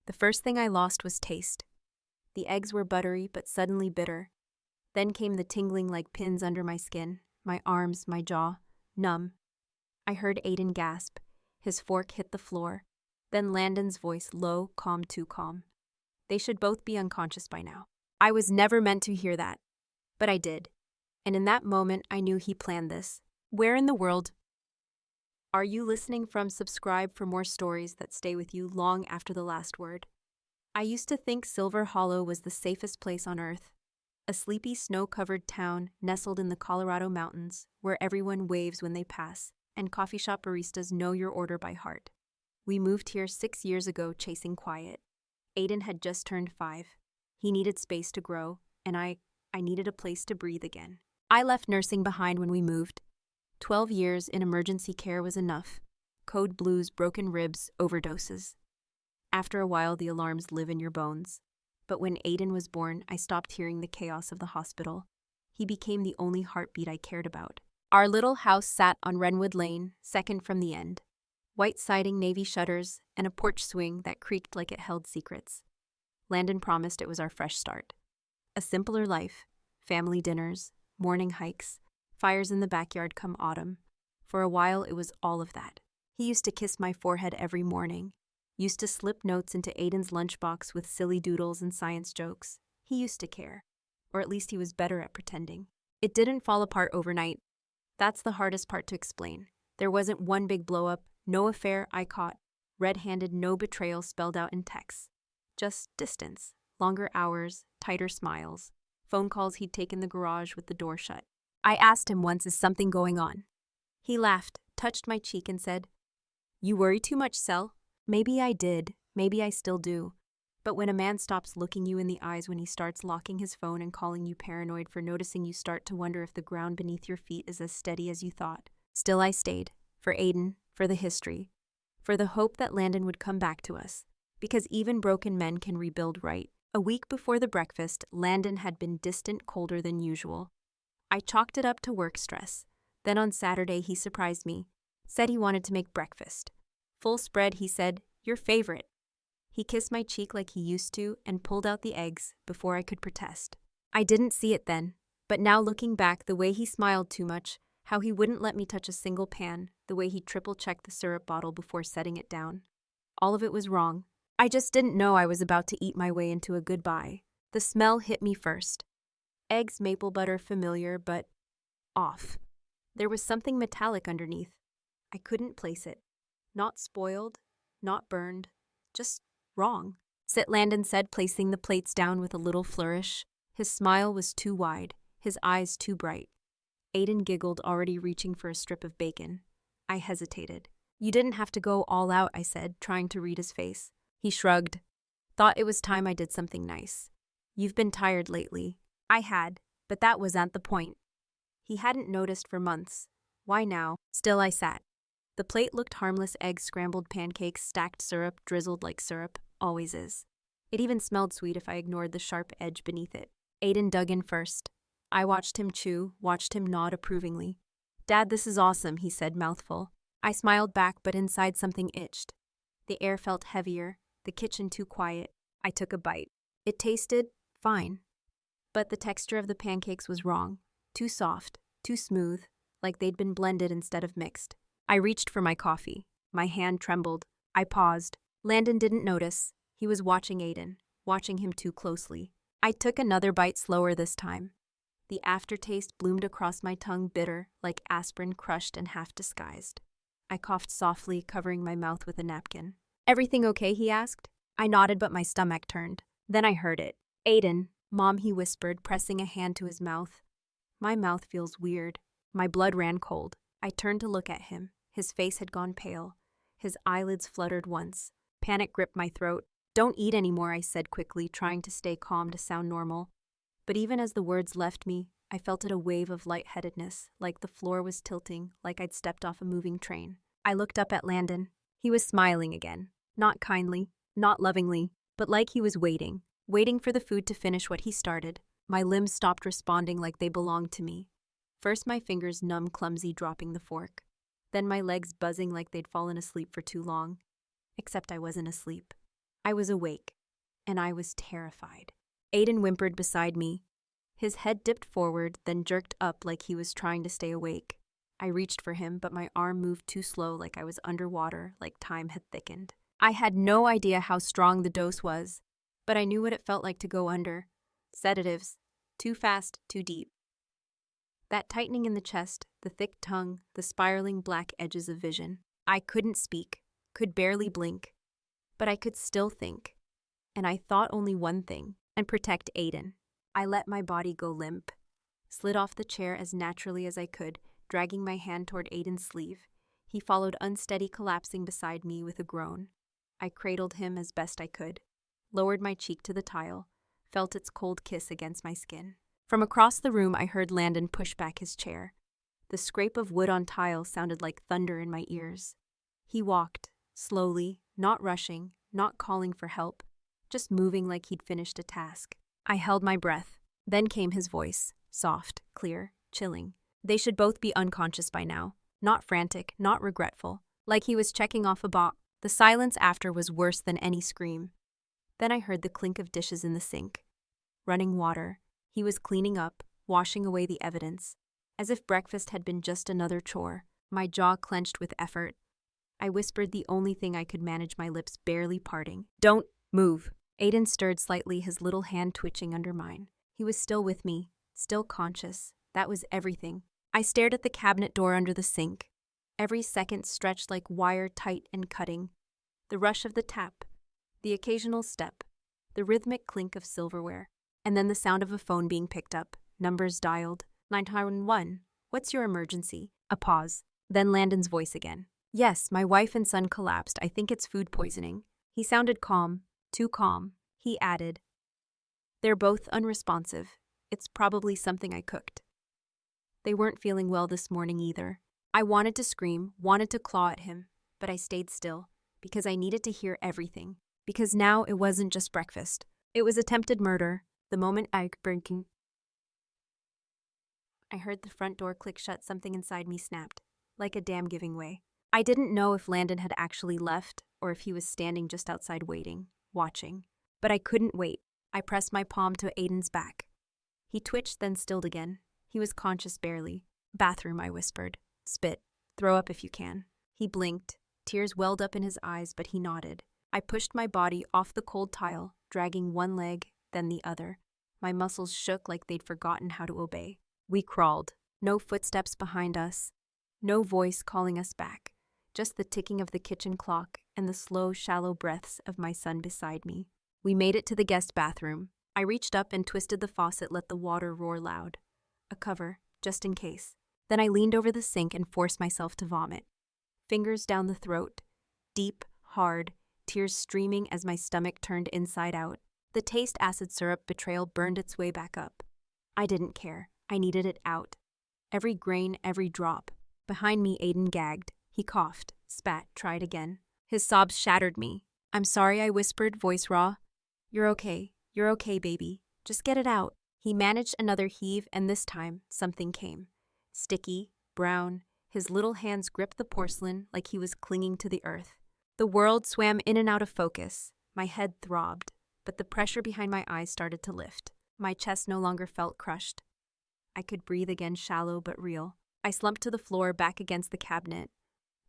The first thing I lost was taste. The eggs were buttery but suddenly bitter. Then came the tingling like pins under my skin, my arms, my jaw, numb. I heard Aiden gasp. His fork hit the floor. Then Landon's voice, low, calm, too calm. They should both be unconscious by now. I was never meant to hear that. But I did. And in that moment, I knew he planned this. Where in the world are you listening from? Subscribe for more stories that stay with you long after the last word. I used to think Silver Hollow was the safest place on Earth. A sleepy, snow-covered town nestled in the Colorado mountains where everyone waves when they pass, and coffee shop baristas know your order by heart. We moved here 6 years ago chasing quiet. Aiden had just turned 5. He needed space to grow, and I needed a place to breathe again. I left nursing behind when we moved. 12 years in emergency care was enough. Code blues, broken ribs, overdoses. After a while, the alarms live in your bones. But when Aiden was born, I stopped hearing the chaos of the hospital. He became the only heartbeat I cared about. Our little house sat on Renwood Lane, second from the end. White siding, navy shutters, and a porch swing that creaked like it held secrets. Landon promised it was our fresh start. A simpler life, family dinners, morning hikes, fires in the backyard come autumn. For a while, it was all of that. He used to kiss my forehead every morning, used to slip notes into Aiden's lunchbox with silly doodles and science jokes. He used to care, or at least he was better at pretending. It didn't fall apart overnight. That's the hardest part to explain. There wasn't one big blow-up, no affair I caught, red-handed, no betrayal spelled out in texts. Just distance, longer hours, tighter smiles, phone calls he'd take in the garage with the door shut. I asked him once, is something going on? He laughed, touched my cheek and said, "You worry too much, Cel." Maybe I did, maybe I still do. But when a man stops looking you in the eyes, when he starts locking his phone and calling you paranoid for noticing, you start to wonder if the ground beneath your feet is as steady as you thought. Still I stayed, for Aiden, for the history, for the hope that Landon would come back to us. Because even broken men can rebuild right. A week before the breakfast, Landon had been distant, colder than usual. I chalked it up to work stress. Then on Saturday, he surprised me. Said he wanted to make breakfast. Full spread, he said, "Your favorite." He kissed my cheek like he used to and pulled out the eggs before I could protest. I didn't see it then, but now looking back, the way he smiled too much, how he wouldn't let me touch a single pan, the way he triple-checked the syrup bottle before setting it down. All of it was wrong. I just didn't know I was about to eat my way into a goodbye. The smell hit me first. Eggs, maple butter, familiar, but off. There was something metallic underneath. I couldn't place it. Not spoiled, not burned, just wrong. Sit, Landon said, placing the plates down with a little flourish. His smile was too wide, his eyes too bright. Aiden giggled, already reaching for a strip of bacon. I hesitated. "You didn't have to go all out," I said, trying to read his face. He shrugged. "Thought it was time I did something nice. You've been tired lately." I had, but that wasn't the point. He hadn't noticed for months. Why now? Still I sat. The plate looked harmless: eggs, scrambled pancakes, stacked syrup, drizzled like syrup, always is. It even smelled sweet if I ignored the sharp edge beneath it. Aiden dug in first. I watched him chew, watched him nod approvingly. "Dad, this is awesome," he said, mouthful. I smiled back, but inside something itched. The air felt heavier, the kitchen too quiet. I took a bite. It tasted fine. But the texture of the pancakes was wrong. Too soft, too smooth, like they'd been blended instead of mixed. I reached for my coffee. My hand trembled. I paused. Landon didn't notice. He was watching Aiden, watching him too closely. I took another bite, slower this time. The aftertaste bloomed across my tongue, bitter, like aspirin crushed and half disguised. I coughed softly, covering my mouth with a napkin. "Everything okay?" he asked. I nodded, but my stomach turned. Then I heard it. "Aiden, Mom," he whispered, pressing a hand to his mouth. My mouth feels weird. My blood ran cold. I turned to look at him. His face had gone pale. His eyelids fluttered once. Panic gripped my throat. "Don't eat anymore," I said quickly, trying to stay calm to sound normal. But even as the words left me, I felt a wave of lightheadedness, like the floor was tilting, like I'd stepped off a moving train. I looked up at Landon. He was smiling again. Not kindly, not lovingly, but like he was waiting for the food to finish what he started. My limbs stopped responding like they belonged to me. First my fingers numb, clumsy, dropping the fork. Then my legs buzzing like they'd fallen asleep for too long. Except I wasn't asleep. I was awake, and I was terrified. Aiden whimpered beside me. His head dipped forward, then jerked up like he was trying to stay awake. I reached for him, but my arm moved too slow, like I was underwater, like time had thickened. I had no idea how strong the dose was, but I knew what it felt like to go under. Sedatives. Too fast, too deep. That tightening in the chest, the thick tongue, the spiraling black edges of vision. I couldn't speak, could barely blink, but I could still think. And I thought only one thing, and protect Aiden. I let my body go limp, slid off the chair as naturally as I could, dragging my hand toward Aiden's sleeve. He followed, unsteady, collapsing beside me with a groan. I cradled him as best I could, lowered my cheek to the tile, felt its cold kiss against my skin. From across the room, I heard Landon push back his chair. The scrape of wood on tile sounded like thunder in my ears. He walked, slowly, not rushing, not calling for help, just moving like he'd finished a task. I held my breath. Then came his voice, soft, clear, chilling. They should both be unconscious by now. Not frantic, not regretful. Like he was checking off a box. The silence after was worse than any scream. Then I heard the clink of dishes in the sink. Running water. He was cleaning up, washing away the evidence. As if breakfast had been just another chore. My jaw clenched with effort. I whispered the only thing I could manage, my lips barely parting. "Don't move." Aiden stirred slightly, his little hand twitching under mine. He was still with me, still conscious. That was everything. I stared at the cabinet door under the sink. Every second stretched like wire, tight and cutting. The rush of the tap, the occasional step, the rhythmic clink of silverware, and then the sound of a phone being picked up, numbers dialed. 911, what's your emergency? A pause. Then Landon's voice again. Yes, my wife and son collapsed. I think it's food poisoning. He sounded calm. Too calm. He added, "They're both unresponsive. It's probably something I cooked." They weren't feeling well this morning either. I wanted to scream, wanted to claw at him, but I stayed still, because I needed to hear everything. Because now it wasn't just breakfast. It was attempted murder. The moment I breaking. I heard the front door click shut. Something inside me snapped, like a dam giving way. I didn't know if Landon had actually left, or if he was standing just outside waiting. Watching. But I couldn't wait. I pressed my palm to Aiden's back. He twitched, then stilled again. He was conscious barely. "Bathroom," I whispered. "Spit. Throw up if you can." He blinked. Tears welled up in his eyes, but he nodded. I pushed my body off the cold tile, dragging one leg, then the other. My muscles shook like they'd forgotten how to obey. We crawled. No footsteps behind us. No voice calling us back. Just the ticking of the kitchen clock and the slow, shallow breaths of my son beside me. We made it to the guest bathroom. I reached up and twisted the faucet, let the water roar loud. A cover, just in case. Then I leaned over the sink and forced myself to vomit. Fingers down the throat. Deep, hard, tears streaming as my stomach turned inside out. The taste acid syrup betrayal burned its way back up. I didn't care. I needed it out. Every grain, every drop. Behind me, Aiden gagged. He coughed, spat, tried again. His sobs shattered me. "I'm sorry," I whispered, voice raw. You're okay, baby. Just get it out." He managed another heave, and this time, something came. Sticky, brown, his little hands gripped the porcelain like he was clinging to the earth. The world swam in and out of focus. My head throbbed, but the pressure behind my eyes started to lift. My chest no longer felt crushed. I could breathe again, shallow but real. I slumped to the floor, back against the cabinet,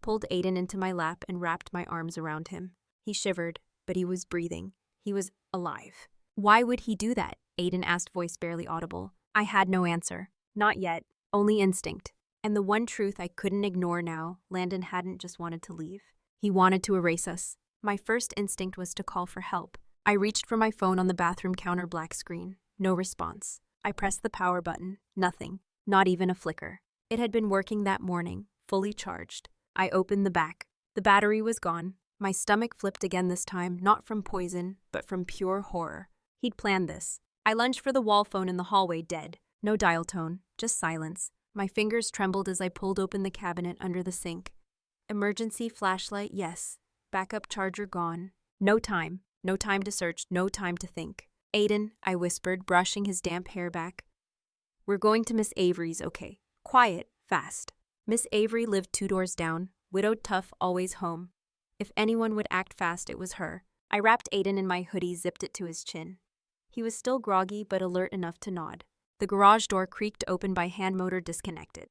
pulled Aiden into my lap and wrapped my arms around him. He shivered, but he was breathing. He was alive. "Why would he do that?" Aiden asked, voice barely audible. I had no answer. Not yet. Only instinct. And the one truth I couldn't ignore now, Landon hadn't just wanted to leave. He wanted to erase us. My first instinct was to call for help. I reached for my phone on the bathroom counter, black screen. No response. I pressed the power button. Nothing. Not even a flicker. It had been working that morning, fully charged. I opened the back. The battery was gone. My stomach flipped again, this time, not from poison, but from pure horror. He'd planned this. I lunged for the wall phone in the hallway, dead. No dial tone, just silence. My fingers trembled as I pulled open the cabinet under the sink. Emergency flashlight, yes. Backup charger gone. No time. No time to search, no time to think. "Aiden," I whispered, brushing his damp hair back. "We're going to Miss Avery's, okay? Quiet, fast." Miss Avery lived 2 doors down, widowed, tough, always home. If anyone would act fast, it was her. I wrapped Aiden in my hoodie, zipped it to his chin. He was still groggy but alert enough to nod. The garage door creaked open by hand motor disconnected.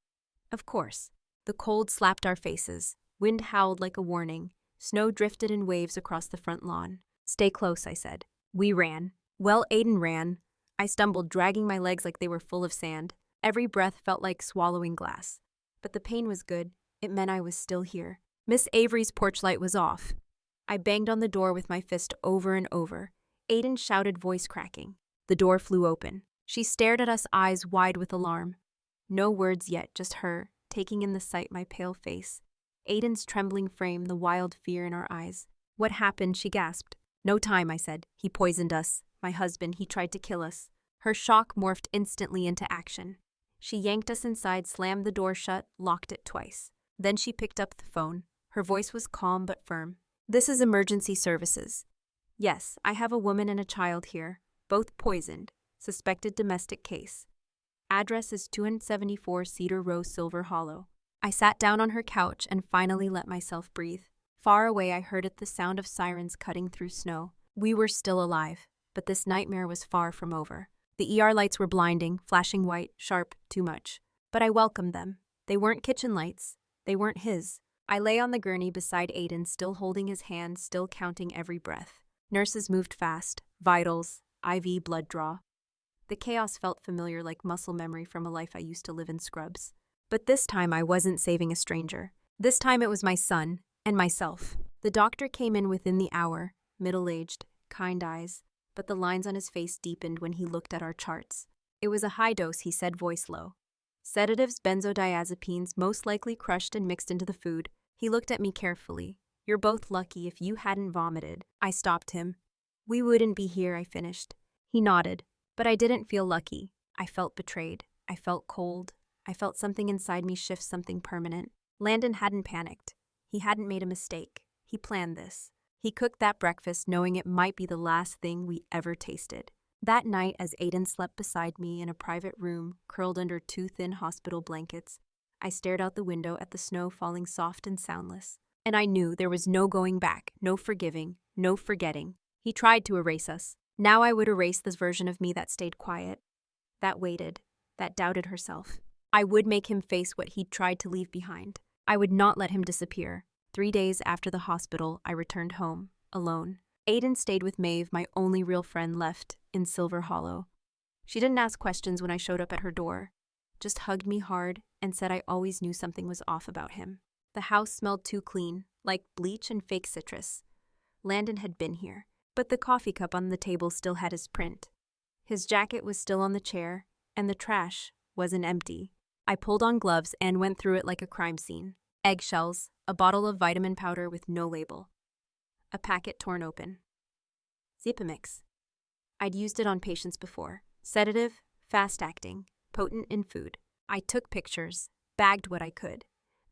Of course. The cold slapped our faces. Wind howled like a warning. Snow drifted in waves across the front lawn. "Stay close," I said. We ran. Well, Aiden ran. I stumbled, dragging my legs like they were full of sand. Every breath felt like swallowing glass. But the pain was good. It meant I was still here. Miss Avery's porch light was off. I banged on the door with my fist over and over. Aiden shouted, voice cracking. The door flew open. She stared at us, eyes wide with alarm. No words yet, just her, taking in the sight, my pale face. Aiden's trembling frame, the wild fear in our eyes. "What happened?" she gasped. "No time," I said. "He poisoned us. My husband, he tried to kill us." Her shock morphed instantly into action. She yanked us inside, slammed the door shut, locked it twice. Then she picked up the phone. Her voice was calm but firm. "This is emergency services. Yes, I have a woman and a child here, both poisoned. Suspected domestic case. Address is 274 Cedar Row, Silver Hollow." I sat down on her couch and finally let myself breathe. Far away, I heard it, the sound of sirens cutting through snow. We were still alive, but this nightmare was far from over. The ER lights were blinding, flashing white, sharp, too much. But I welcomed them. They weren't kitchen lights. They weren't his. I lay on the gurney beside Aiden, still holding his hand, still counting every breath. Nurses moved fast. Vitals, IV, blood draw. The chaos felt familiar, like muscle memory from a life I used to live in scrubs. But this time I wasn't saving a stranger. This time it was my son and myself. The doctor came in within the hour, middle-aged, kind eyes, but the lines on his face deepened when he looked at our charts. "It was a high dose," he said, voice low. "Sedatives, benzodiazepines, most likely crushed and mixed into the food." He looked at me carefully. "You're both lucky. If you hadn't vomited." I stopped him. "We wouldn't be here," I finished. He nodded. But I didn't feel lucky. I felt betrayed. I felt cold. I felt something inside me shift, something permanent. Landon hadn't panicked. He hadn't made a mistake. He planned this. He cooked that breakfast knowing it might be the last thing we ever tasted. That night, as Aiden slept beside me in a private room, curled under two thin hospital blankets, I stared out the window at the snow falling soft and soundless. And I knew there was no going back, no forgiving, no forgetting. He tried to erase us. Now I would erase this version of me that stayed quiet, that waited, that doubted herself. I would make him face what he'd tried to leave behind. I would not let him disappear. 3 days after the hospital, I returned home, alone. Aiden stayed with Maeve, my only real friend left, in Silver Hollow. She didn't ask questions when I showed up at her door, just hugged me hard and said I always knew something was off about him. The house smelled too clean, like bleach and fake citrus. Landon had been here. But the coffee cup on the table still had his print. His jacket was still on the chair, and the trash wasn't empty. I pulled on gloves and went through it like a crime scene. Eggshells, a bottle of vitamin powder with no label. A packet torn open. Zipamix. I'd used it on patients before. Sedative, fast-acting, potent in food. I took pictures, bagged what I could.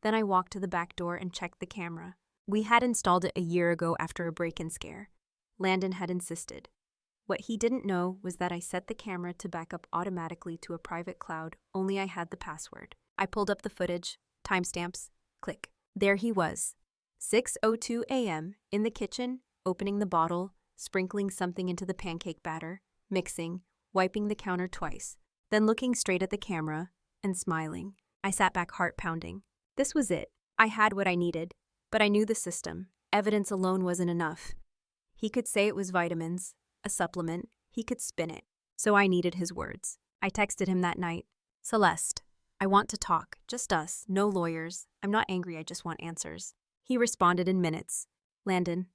Then I walked to the back door and checked the camera. We had installed it a year ago after a break-in scare. Landon had insisted. What he didn't know was that I set the camera to back up automatically to a private cloud, only I had the password. I pulled up the footage, timestamps, click. There he was, 6:02 a.m., in the kitchen, opening the bottle, sprinkling something into the pancake batter, mixing, wiping the counter twice, then looking straight at the camera and smiling. I sat back, heart pounding. This was it. I had what I needed, but I knew the system. Evidence alone wasn't enough. He could say it was vitamins, a supplement. He could spin it. So I needed his words. I texted him that night. "Celeste, I want to talk. Just us. No lawyers. I'm not angry. I just want answers." He responded in minutes. "Landon,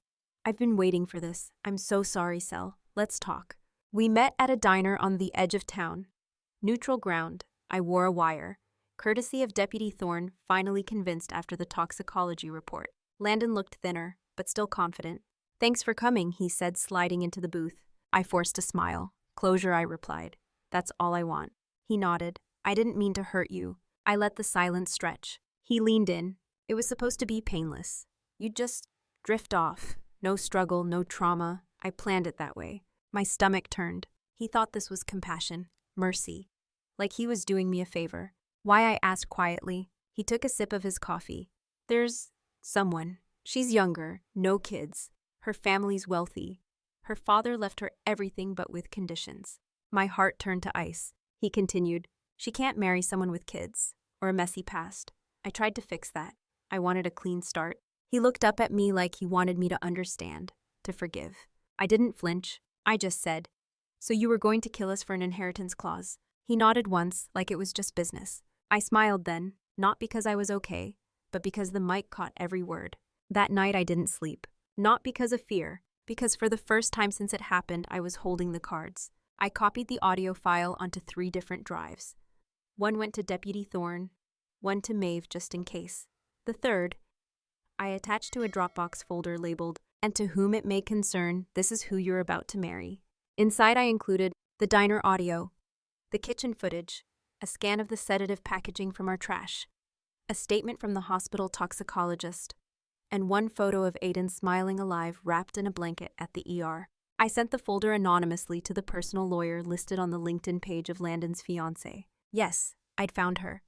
I've been waiting for this. I'm so sorry, Cel. Let's talk." We met at a diner on the edge of town. Neutral ground. I wore a wire. Courtesy of Deputy Thorne, finally convinced after the toxicology report. Landon looked thinner, but still confident. "Thanks for coming," he said, sliding into the booth. I forced a smile. "Closure," I replied. "That's all I want." He nodded. "I didn't mean to hurt you." I let the silence stretch. He leaned in. "It was supposed to be painless. You'd just drift off. No struggle, no trauma. I planned it that way." My stomach turned. He thought this was compassion, mercy. Like he was doing me a favor. Why, I asked quietly. He took a sip of his coffee. "There's someone. She's younger, no kids. Her family's wealthy. Her father left her everything but with conditions. My heart turned to ice. He continued, "She can't marry someone with kids, or a messy past. I tried to fix that. I wanted a clean start." He looked up at me like he wanted me to understand, to forgive. I didn't flinch. I just said, "So you were going to kill us for an inheritance clause?" He nodded once, like it was just business. I smiled then, not because I was okay, but because the mic caught every word. That night I didn't sleep. Not because of fear, because for the first time since it happened, I was holding the cards. I copied the audio file onto 3 different drives. One went to Deputy Thorne, one to Maeve just in case. The third, I attached to a Dropbox folder labeled, "And to whom it may concern, this is who you're about to marry." Inside I included the diner audio, the kitchen footage, a scan of the sedative packaging from our trash, a statement from the hospital toxicologist, and one photo of Aiden smiling alive wrapped in a blanket at the ER. I sent the folder anonymously to the personal lawyer listed on the LinkedIn page of Landon's fiancée. Yes, I'd found her.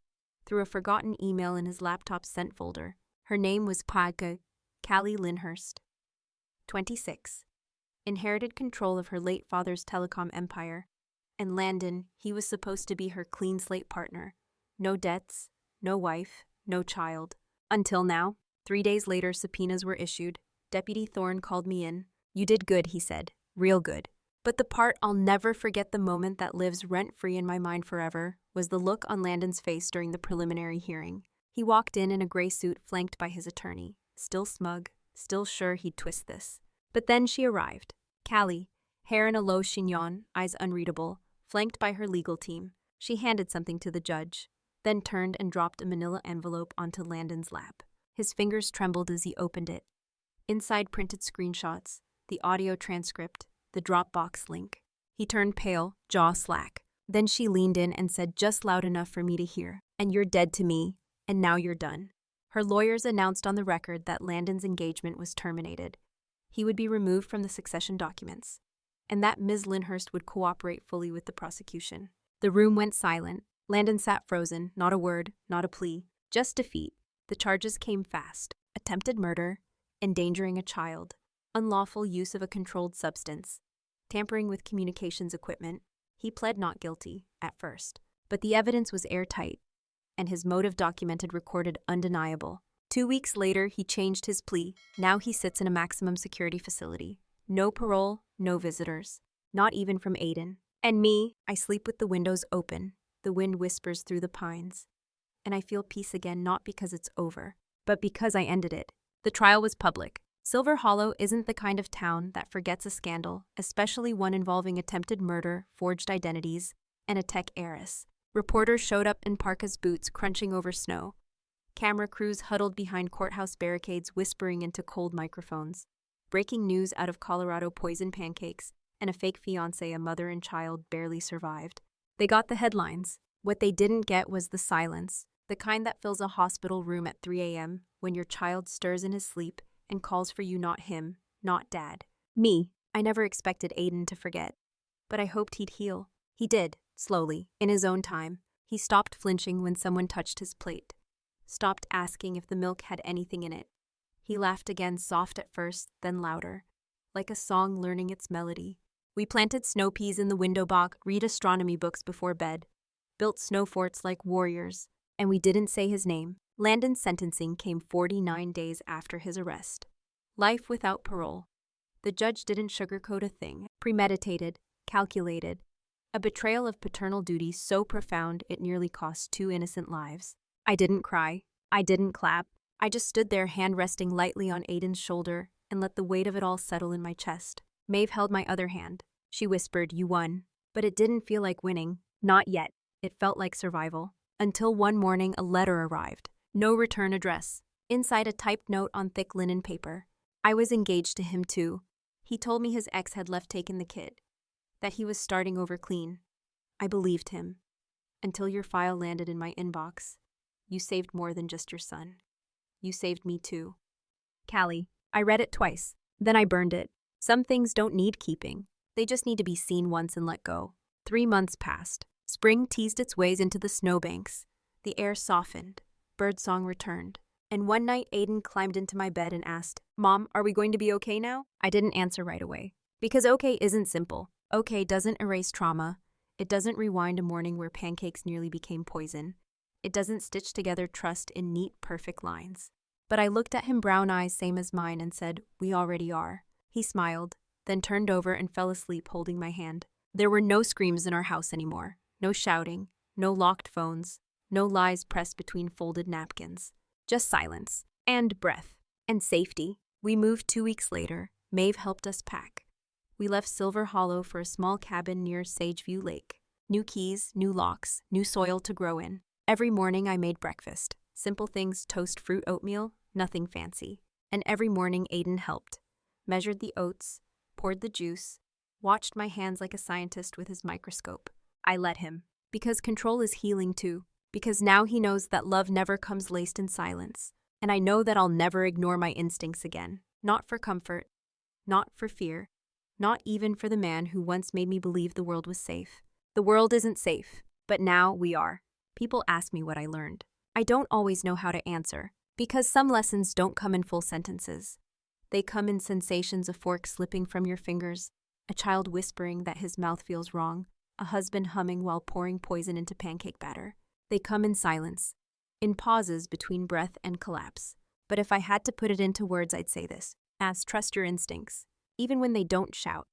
Through a forgotten email in his laptop's sent folder. Her name was Callie Lyndhurst. 26. Inherited control of her late father's telecom empire. And Landon, he was supposed to be her clean slate partner. No debts, no wife, no child. Until now. 3 days later, subpoenas were issued. Deputy Thorne called me in. "You did good," he said. "Real good." But the part I'll never forget, the moment that lives rent-free in my mind forever, was the look on Landon's face during the preliminary hearing. He walked in a gray suit flanked by his attorney, still smug, still sure he'd twist this. But then she arrived. Callie, hair in a low chignon, eyes unreadable, flanked by her legal team. She handed something to the judge, then turned and dropped a manila envelope onto Landon's lap. His fingers trembled as he opened it. Inside, printed screenshots, the audio transcript, the Dropbox link. He turned pale, jaw slack. Then she leaned in and said just loud enough for me to hear, "And you're dead to me, and now you're done." Her lawyers announced on the record that Landon's engagement was terminated. He would be removed from the succession documents, and that Ms. Lyndhurst would cooperate fully with the prosecution. The room went silent. Landon sat frozen, not a word, not a plea, just defeat. The charges came fast: attempted murder, endangering a child, unlawful use of a controlled substance, tampering with communications equipment. He pled not guilty, at first, but the evidence was airtight, and his motive documented, recorded, undeniable. 2 weeks later, he changed his plea. Now he sits in a maximum security facility. No parole, no visitors, not even from Aiden. And me, I sleep with the windows open. The wind whispers through the pines. And I feel peace again, not because it's over, but because I ended it. The trial was public. Silver Hollow isn't the kind of town that forgets a scandal, especially one involving attempted murder, forged identities, and a tech heiress. Reporters showed up in parkas boots, crunching over snow. Camera crews huddled behind courthouse barricades, whispering into cold microphones. Breaking news out of Colorado: poison pancakes, and a fake fiancé, a mother and child, barely survived. They got the headlines. What they didn't get was the silence, the kind that fills a hospital room at 3 a.m. when your child stirs in his sleep and calls for you, not him, not dad. Me, I never expected Aiden to forget. But I hoped he'd heal. He did, slowly, in his own time. He stopped flinching when someone touched his plate. Stopped asking if the milk had anything in it. He laughed again, soft at first, then louder, like a song learning its melody. We planted snow peas in the window box, read astronomy books before bed, built snow forts like warriors, and we didn't say his name. Landon's sentencing came 49 days after his arrest. Life without parole. The judge didn't sugarcoat a thing. Premeditated, calculated. A betrayal of paternal duty so profound it nearly cost 2 innocent lives. I didn't cry. I didn't clap. I just stood there, hand resting lightly on Aiden's shoulder, and let the weight of it all settle in my chest. Maeve held my other hand. She whispered, "You won." But it didn't feel like winning. Not yet. It felt like survival. Until one morning a letter arrived. No return address. Inside, a typed note on thick linen paper. I was engaged to him too. He told me his ex had left, taken the kid. That he was starting over clean. I believed him. Until your file landed in my inbox. You saved more than just your son. You saved me too. Callie. I read it twice. Then I burned it. Some things don't need keeping. They just need to be seen once and let go. 3 months passed. Spring teased its ways into the snowbanks. The air softened. Birdsong returned. And one night, Aiden climbed into my bed and asked, "Mom, are we going to be okay now?" I didn't answer right away. Because okay isn't simple. Okay doesn't erase trauma. It doesn't rewind a morning where pancakes nearly became poison. It doesn't stitch together trust in neat, perfect lines. But I looked at him, brown eyes same as mine, and said, "We already are." He smiled, then turned over and fell asleep holding my hand. There were no screams in our house anymore. No shouting, no locked phones, no lies pressed between folded napkins. Just silence, and breath, and safety. We moved 2 weeks later. Maeve helped us pack. We left Silver Hollow for a small cabin near Sageview Lake. New keys, new locks, new soil to grow in. Every morning I made breakfast. Simple things: toast, fruit, oatmeal, nothing fancy. And every morning Aiden helped. Measured the oats, poured the juice, watched my hands like a scientist with his microscope. I let him. Because control is healing too. Because now he knows that love never comes laced in silence. And I know that I'll never ignore my instincts again. Not for comfort, not for fear, not even for the man who once made me believe the world was safe. The world isn't safe, but now we are. People ask me what I learned. I don't always know how to answer, because some lessons don't come in full sentences. They come in sensations: a fork slipping from your fingers, a child whispering that his mouth feels wrong, a husband humming while pouring poison into pancake batter. They come in silence, in pauses between breath and collapse. But if I had to put it into words, I'd say this: trust your instincts. Even when they don't shout,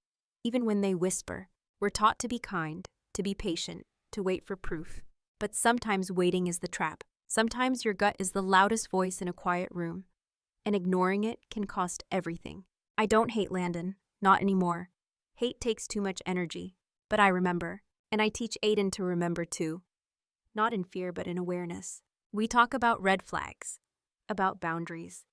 even when they whisper. We're taught to be kind, to be patient, to wait for proof. But sometimes waiting is the trap. Sometimes your gut is the loudest voice in a quiet room, and ignoring it can cost everything. I don't hate Landon, not anymore. Hate takes too much energy. But I remember, and I teach Aiden to remember too. Not in fear, but in awareness. We talk about red flags, about boundaries,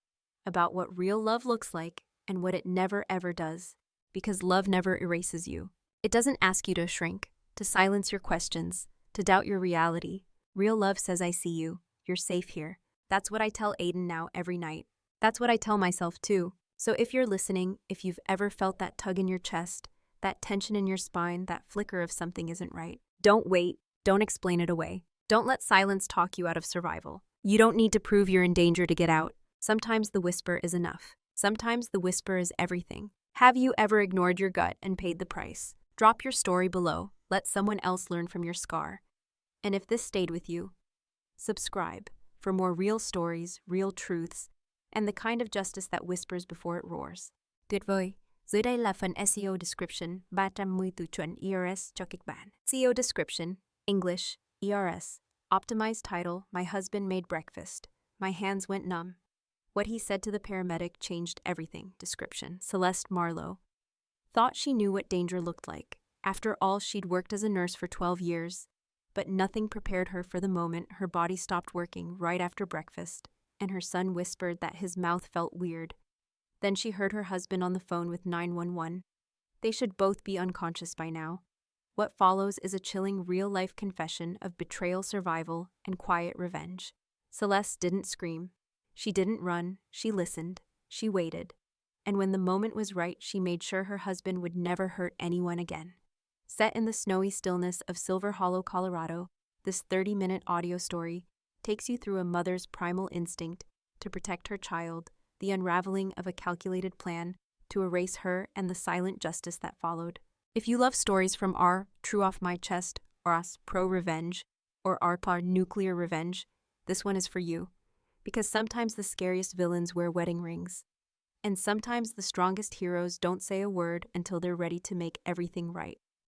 about what real love looks like and what it never ever does. Because love never erases you. It doesn't ask you to shrink, to silence your questions, to doubt your reality. Real love says, "I see you. You're safe here." That's what I tell Aiden now every night. That's what I tell myself too. So if you're listening, if you've ever felt that tug in your chest, that tension in your spine, that flicker of something isn't right, don't wait. Don't explain it away. Don't let silence talk you out of survival. You don't need to prove you're in danger to get out. Sometimes the whisper is enough. Sometimes the whisper is everything. Have you ever ignored your gut and paid the price? Drop your story below. Let someone else learn from your scar. And if this stayed with you, subscribe for more real stories, real truths, and the kind of justice that whispers before it roars. Tuyệt vời! Dưới đây là phần SEO description 310 từ chuẩn ERS cho kịch bản. SEO description, English, ERS. Optimized title: My husband made breakfast. My hands went numb. What he said to the paramedic changed everything. Description: Celeste Marlowe. Thought she knew what danger looked like. After all, she'd worked as a nurse for 12 years. But nothing prepared her for the moment her body stopped working right after breakfast, and her son whispered that his mouth felt weird. Then she heard her husband on the phone with 911. They should both be unconscious by now. What follows is a chilling real-life confession of betrayal, survival, and quiet revenge. Celeste didn't scream. She didn't run. She listened. She waited. And when the moment was right, she made sure her husband would never hurt anyone again. Set in the snowy stillness of Silver Hollow, Colorado, this 30-minute audio story takes you through a mother's primal instinct to protect her child, the unraveling of a calculated plan to erase her, and the silent justice that followed. If you love stories from R, True Off My Chest, or Us, Pro Revenge, or RPA, Nuclear Revenge, this one is for you. Because sometimes the scariest villains wear wedding rings. And sometimes the strongest heroes don't say a word until they're ready to make everything right.